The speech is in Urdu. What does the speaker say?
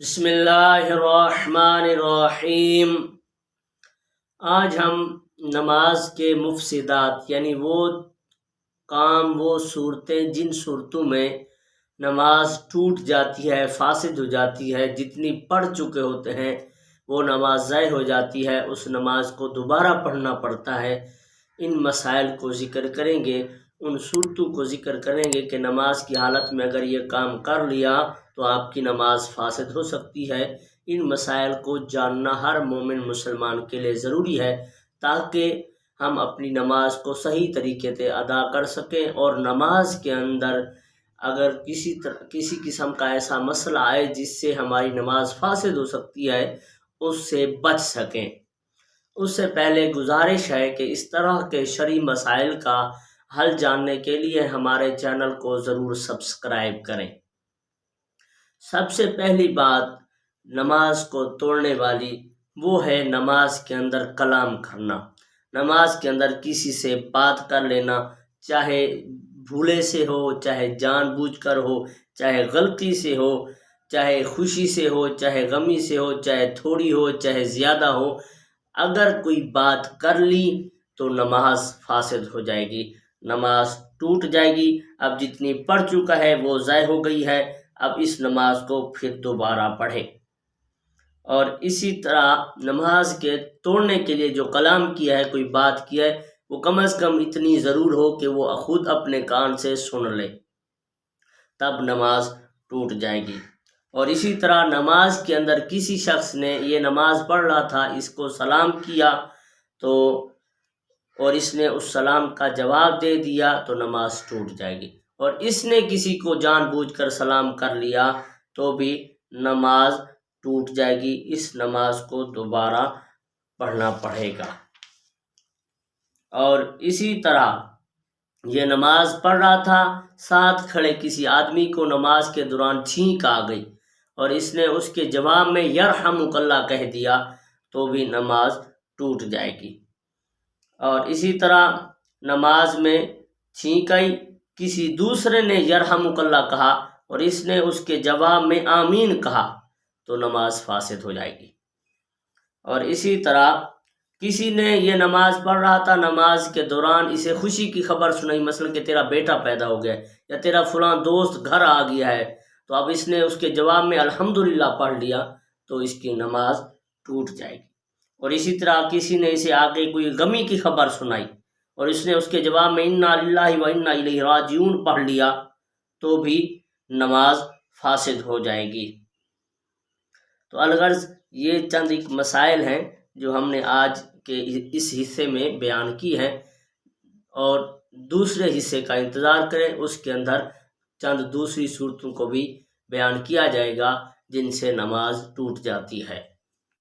بسم اللہ الرحمن الرحیم۔ آج ہم نماز کے مفسدات یعنی وہ کام، وہ صورتیں جن صورتوں میں نماز ٹوٹ جاتی ہے، فاسد ہو جاتی ہے، جتنی پڑھ چکے ہوتے ہیں وہ نماز ضائع ہو جاتی ہے، اس نماز کو دوبارہ پڑھنا پڑتا ہے، ان مسائل کو ذکر کریں گے، ان صورتوں کو ذکر کریں گے کہ نماز کی حالت میں اگر یہ کام کر لیا تو آپ کی نماز فاسد ہو سکتی ہے۔ ان مسائل کو جاننا ہر مومن مسلمان کے لیے ضروری ہے تاکہ ہم اپنی نماز کو صحیح طریقے سے ادا کر سکیں، اور نماز کے اندر اگر کسی قسم کا ایسا مسئلہ آئے جس سے ہماری نماز فاسد ہو سکتی ہے اس سے بچ سکیں۔ اس سے پہلے گزارش ہے کہ اس طرح کے شرعی مسائل کا حل جاننے کے لیے ہمارے چینل کو ضرور سبسکرائب کریں۔ سب سے پہلی بات نماز کو توڑنے والی وہ ہے نماز کے اندر کلام کرنا، نماز کے اندر کسی سے بات کر لینا، چاہے بھولے سے ہو، چاہے جان بوجھ کر ہو، چاہے غلطی سے ہو، چاہے خوشی سے ہو، چاہے غمی سے ہو، چاہے تھوڑی ہو، چاہے زیادہ ہو، اگر کوئی بات کر لی تو نماز فاسد ہو جائے گی، نماز ٹوٹ جائے گی۔ اب جتنی پڑھ چکا ہے وہ ضائع ہو گئی ہے، اب اس نماز کو پھر دوبارہ پڑھے۔ اور اسی طرح نماز کے توڑنے کے لیے جو کلام کیا ہے، کوئی بات کیا ہے، وہ کم از کم اتنی ضرور ہو کہ وہ خود اپنے کان سے سن لے، تب نماز ٹوٹ جائے گی۔ اور اسی طرح نماز کے اندر کسی شخص نے یہ نماز پڑھ رہا تھا، اس کو سلام کیا اور اس نے اس سلام کا جواب دے دیا تو نماز ٹوٹ جائے گی، اور اس نے کسی کو جان بوجھ کر سلام کر لیا تو بھی نماز ٹوٹ جائے گی، اس نماز کو دوبارہ پڑھنا پڑے گا۔ اور اسی طرح یہ نماز پڑھ رہا تھا، ساتھ کھڑے کسی آدمی کو نماز کے دوران چھینک آ گئی اور اس نے اس کے جواب میں یرحمک اللہ کہہ دیا تو بھی نماز ٹوٹ جائے گی۔ اور اسی طرح نماز میں چھینک آئی، کسی دوسرے نے یرحمک اللہ کہا اور اس نے اس کے جواب میں آمین کہا تو نماز فاسد ہو جائے گی۔ اور اسی طرح کسی نے یہ نماز پڑھ رہا تھا، نماز کے دوران اسے خوشی کی خبر سنائی، مثلا کہ تیرا بیٹا پیدا ہو گیا یا تیرا فلاں دوست گھر آ گیا ہے، تو اب اس نے اس کے جواب میں الحمدللہ پڑھ لیا تو اس کی نماز ٹوٹ جائے گی۔ اور اسی طرح کسی نے اسے آگے کوئی غمی کی خبر سنائی اور اس نے اس کے جواب میں انا للہ و انا الیہ راجعون پڑھ لیا تو بھی نماز فاسد ہو جائے گی۔ تو الغرض یہ چند ایک مسائل ہیں جو ہم نے آج کے اس حصے میں بیان کی ہیں، اور دوسرے حصے کا انتظار کریں، اس کے اندر چند دوسری صورتوں کو بھی بیان کیا جائے گا جن سے نماز ٹوٹ جاتی ہے۔